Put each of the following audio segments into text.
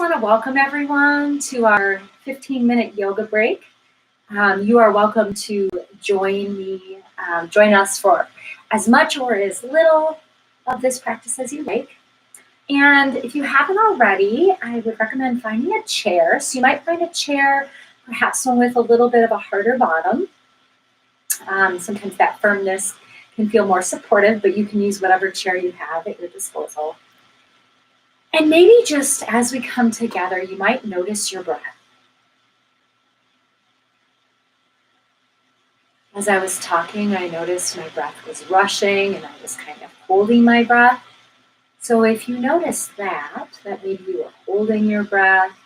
want to welcome everyone to our 15-minute yoga break. You are welcome to join us for as much or as little of this practice as you like. And if you haven't already, I would recommend finding a chair. So you might find a chair, perhaps one with a little bit of a harder bottom. Sometimes that firmness can feel more supportive, but you can use whatever chair you have at your disposal. And maybe just as we come together, you might notice your breath. As I was talking, I noticed my breath was rushing and I was kind of holding my breath. So if you notice that maybe you were holding your breath,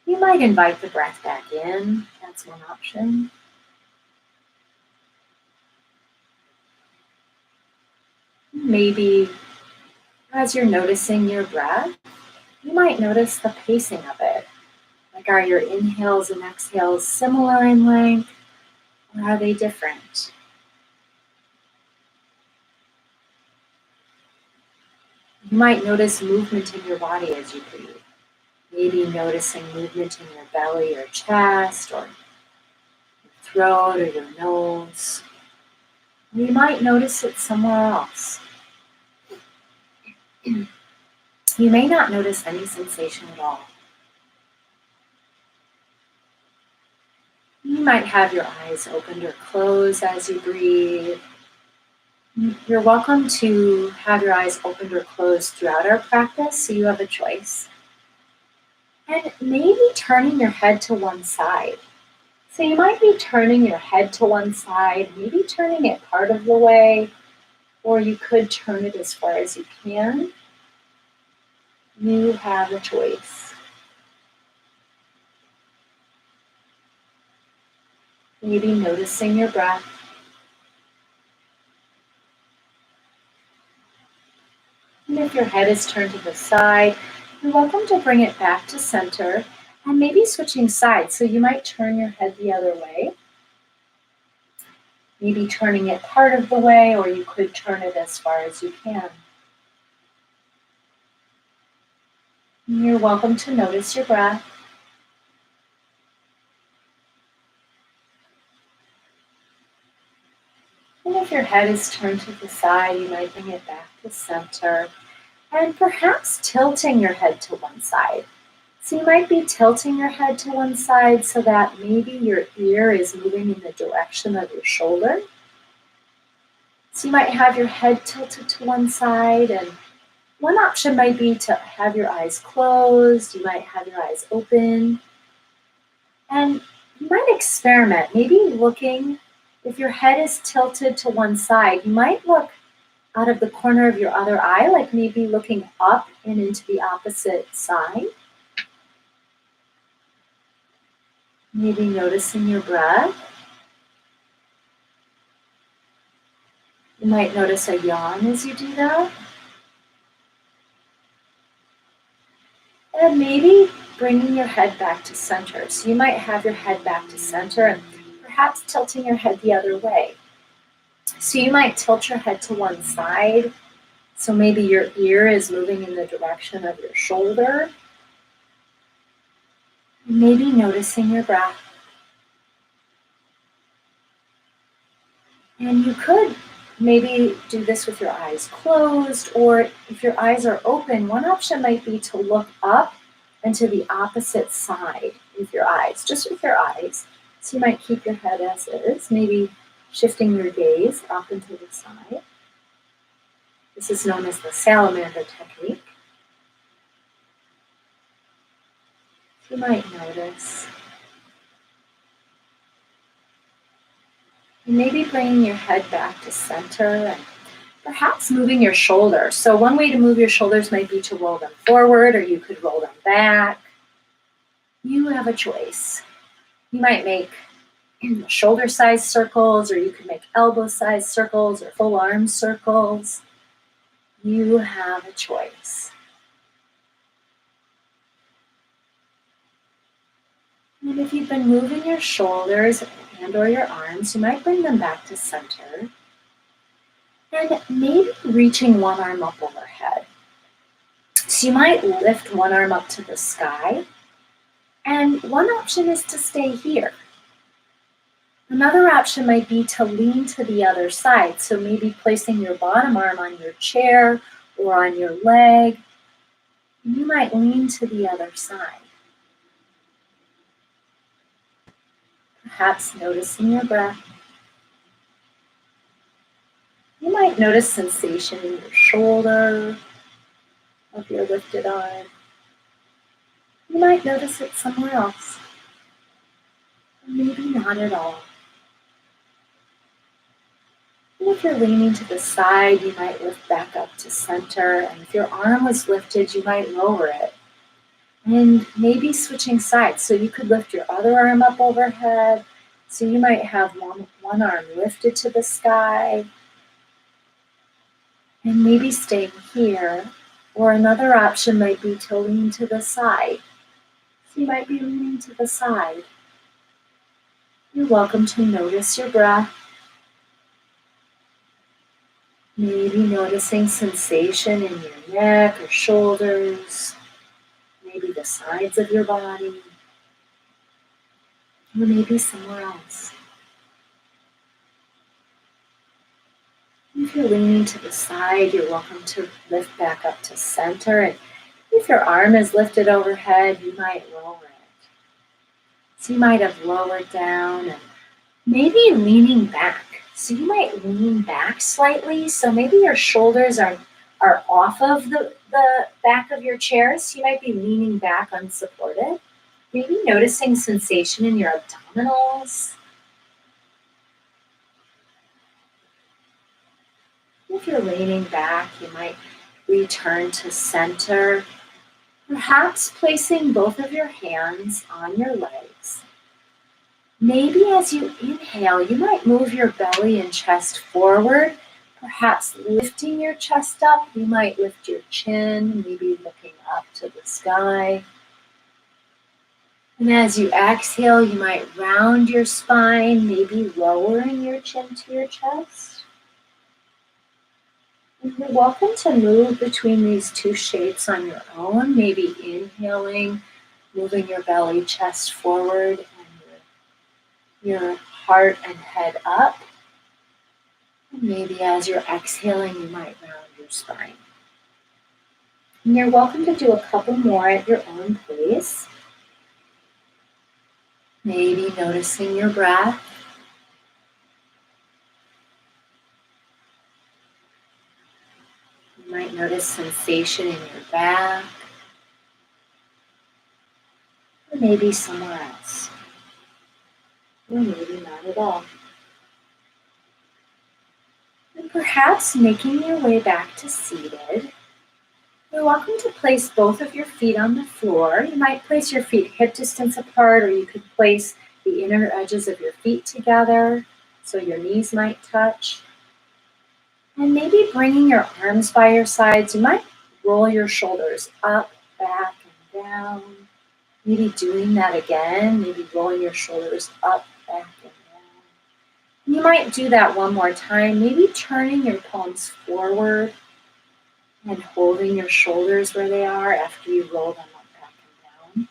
you might invite the breath back in. That's one option. Maybe as you're noticing your breath, you might notice the pacing of it. Like, are your inhales and exhales similar in length, or are they different? You might notice movement in your body as you breathe. Maybe noticing movement in your belly or chest, or your throat or your nose. You might notice it somewhere else. You may not notice any sensation at all. You might have your eyes opened or closed as you breathe. You're welcome to have your eyes opened or closed throughout our practice, so you have a choice. And maybe turning your head to one side. So you might be turning your head to one side, maybe turning it part of the way, or you could turn it as far as you can. You have a choice. Maybe noticing your breath. And if your head is turned to the side, you're welcome to bring it back to center and maybe switching sides. So you might turn your head the other way. Maybe turning it part of the way, or you could turn it as far as you can. And you're welcome to notice your breath. And if your head is turned to the side, you might bring it back to center and perhaps tilting your head to one side. So you might be tilting your head to one side so that maybe your ear is moving in the direction of your shoulder. So you might have your head tilted to one side, and one option might be to have your eyes closed. You might have your eyes open. And you might experiment, maybe looking, if your head is tilted to one side, you might look out of the corner of your other eye, like maybe looking up and into the opposite side. Maybe noticing your breath. You might notice a yawn as you do that. And maybe bringing your head back to center. So you might have your head back to center and perhaps tilting your head the other way. So you might tilt your head to one side. So maybe your ear is moving in the direction of your shoulder. Maybe noticing your breath. And you could maybe do this with your eyes closed, or if your eyes are open, one option might be to look up and to the opposite side with your eyes, just with your eyes. So you might keep your head as is, maybe shifting your gaze up and to the side. This is known as the salamander technique. You might notice. And maybe bringing your head back to center and perhaps moving your shoulders. So one way to move your shoulders might be to roll them forward, or you could roll them back. You have a choice. You might make shoulder-sized circles, or you could make elbow-sized circles, or full arm circles. You have a choice. And if you've been moving your shoulders and or your arms, you might bring them back to center. And maybe reaching one arm up overhead. So you might lift one arm up to the sky, and one option is to stay here. Another option might be to lean to the other side, so maybe placing your bottom arm on your chair or on your leg. You might lean to the other side. Perhaps noticing your breath. You might notice sensation in your shoulder of your lifted arm. You might notice it somewhere else, or maybe not at all. And if you're leaning to the side, you might lift back up to center, and if your arm was lifted, you might lower it. And maybe switching sides, so you could lift your other arm up overhead, so you might have one arm lifted to the sky, and maybe staying here, or another option might be to lean to the side. So you might be leaning to the side. You're welcome to notice your breath. Maybe noticing sensation in your neck or shoulders, maybe the sides of your body, or maybe somewhere else. If you're leaning to the side, you're welcome to lift back up to center. And if your arm is lifted overhead, you might lower it. So you might have lowered down and maybe leaning back. So you might lean back slightly. So maybe your shoulders are off of the back of your chair. So you might be leaning back unsupported. Maybe noticing sensation in your abdominals. If you're leaning back, you might return to center, perhaps placing both of your hands on your legs. Maybe as you inhale, you might move your belly and chest forward, perhaps lifting your chest up. You might lift your chin, maybe looking up to the sky. And as you exhale, you might round your spine, maybe lowering your chin to your chest. And you're welcome to move between these two shapes on your own, maybe inhaling, moving your belly, chest forward, and your heart and head up. And maybe as you're exhaling, you might round your spine. And you're welcome to do a couple more at your own pace. Maybe noticing your breath. You might notice sensation in your back, or maybe somewhere else, or maybe not at all. And perhaps making your way back to seated, you're welcome to place both of your feet on the floor. You might place your feet hip distance apart, or you could place the inner edges of your feet together, so your knees might touch. And maybe bringing your arms by your sides, you might roll your shoulders up, back, and down. Maybe doing that again, maybe rolling your shoulders up, back, and down. And you might do that one more time, maybe turning your palms forward and holding your shoulders where they are after you roll them up, back, and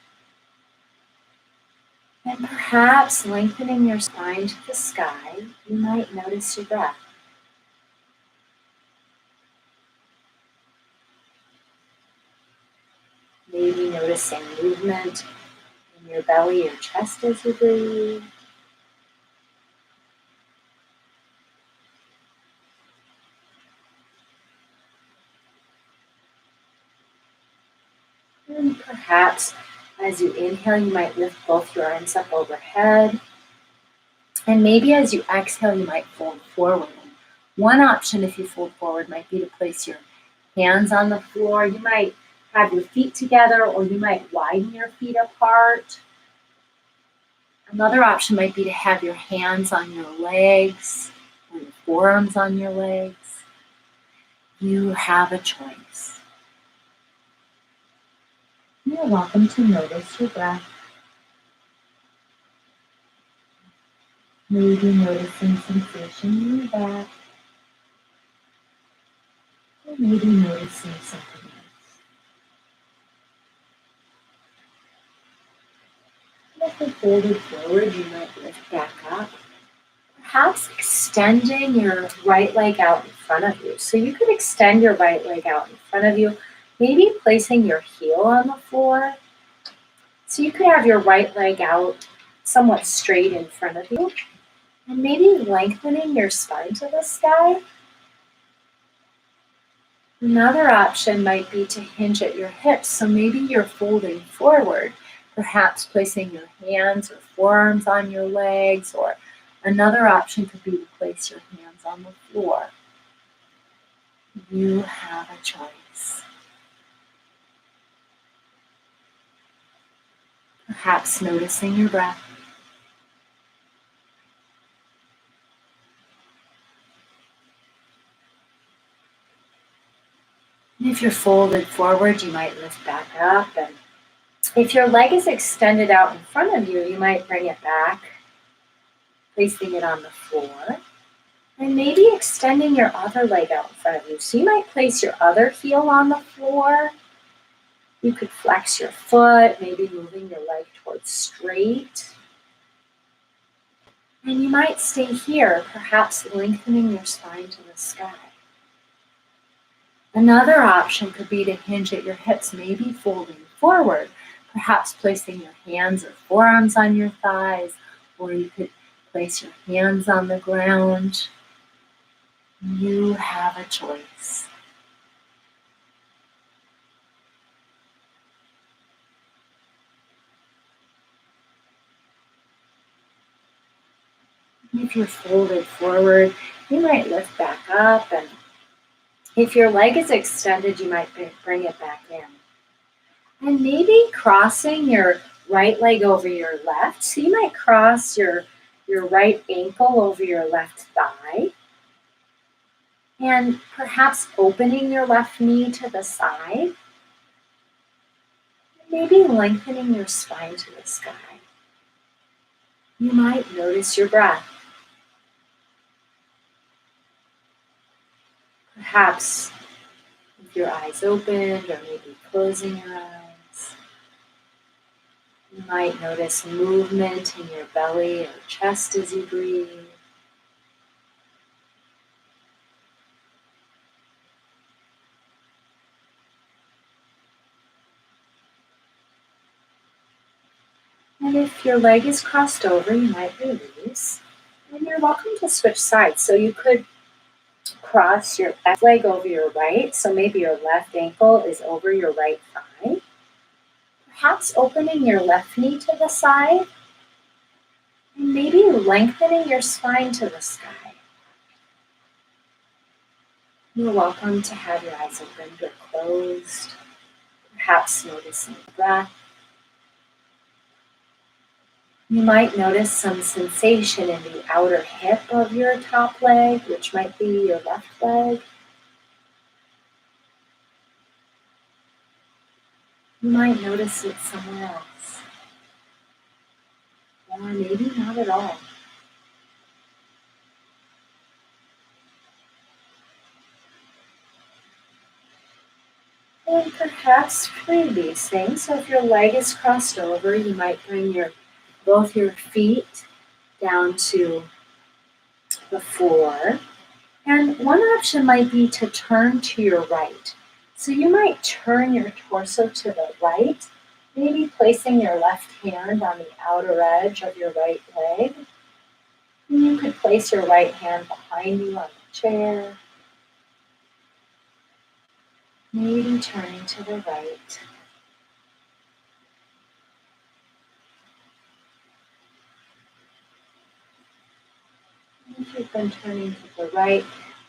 down. And perhaps lengthening your spine to the sky, you might notice your breath. Maybe noticing movement in your belly or chest as you breathe. And perhaps as you inhale, you might lift both your arms up overhead. And maybe as you exhale, you might fold forward. And one option, if you fold forward, might be to place your hands on the floor. You might have your feet together, or you might widen your feet apart. Another option might be to have your hands on your legs, or your forearms on your legs. You have a choice. You're welcome to notice your breath. Maybe noticing sensation in your back, or maybe noticing something else. you're folded forward, you might lift back up. Perhaps extending your right leg out in front of you. So you could extend your right leg out in front of you, maybe placing your heel on the floor. So you could have your right leg out somewhat straight in front of you, and maybe lengthening your spine to the sky. Another option might be to hinge at your hips, so maybe you're folding forward, perhaps placing your hands or forearms on your legs, or another option could be to place your hands on the floor. You have a choice. Perhaps noticing your breath. And if you're folded forward, you might lift back up. And if your leg is extended out in front of you, you might bring it back, placing it on the floor. And maybe extending your other leg out in front of you. So you might place your other heel on the floor. You could flex your foot, maybe moving your leg towards straight. And you might stay here, perhaps lengthening your spine to the sky. Another option could be to hinge at your hips, maybe folding forward, perhaps placing your hands or forearms on your thighs, or you could place your hands on the ground. You have a choice. If you're folded forward, you might lift back up, and if your leg is extended, you might bring it back in. And maybe crossing your right leg over your left. So you might cross your right ankle over your left thigh. And perhaps opening your left knee to the side. Maybe lengthening your spine to the sky. You might notice your breath. Perhaps with your eyes opened or maybe closing your eyes. You might notice movement in your belly or chest as you breathe. And if your leg is crossed over, you might release. And you're welcome to switch sides. So you could cross your left leg over your right. So maybe your left ankle is over your right thigh. Perhaps opening your left knee to the side. And maybe lengthening your spine to the sky. You're welcome to have your eyes opened or closed. Perhaps noticing the breath. You might notice some sensation in the outer hip of your top leg, which might be your left leg. You might notice it somewhere else. Or maybe not at all. And perhaps releasing. So if your leg is crossed over, you might bring both your feet down to the floor. And one option might be to turn to your right. So you might turn your torso to the right, maybe placing your left hand on the outer edge of your right leg. And you could place your right hand behind you on the chair, maybe turning to the right. If you've been turning to the right,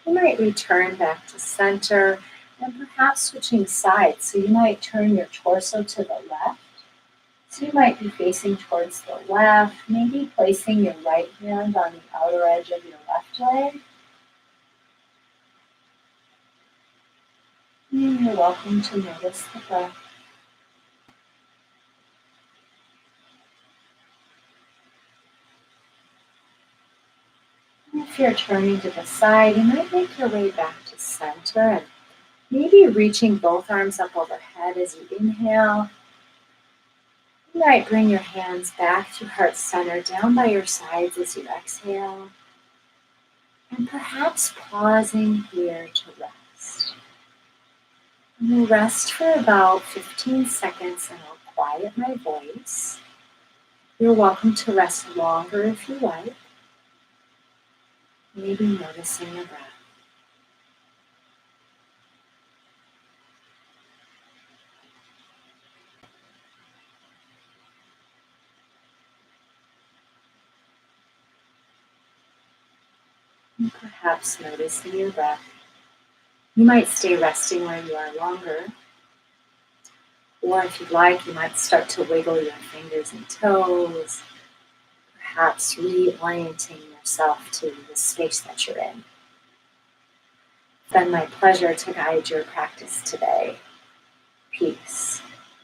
you might return back to center and perhaps switching sides. So you might turn your torso to the left. So you might be facing towards the left, maybe placing your right hand on the outer edge of your left leg. And you're welcome to notice the breath. If you're turning to the side, you might make your way back to center and maybe reaching both arms up overhead as you inhale. You might bring your hands back to heart center down by your sides as you exhale, and perhaps pausing here to rest. And we'll rest for about 15 seconds and I'll quiet my voice. You're welcome to rest longer if you like, maybe noticing your breath. And perhaps noticing your breath. You might stay resting where you are longer, or if you'd like, you might start to wiggle your fingers and toes, perhaps reorienting yourself to the space that you're in. It's been my pleasure to guide your practice today. Peace.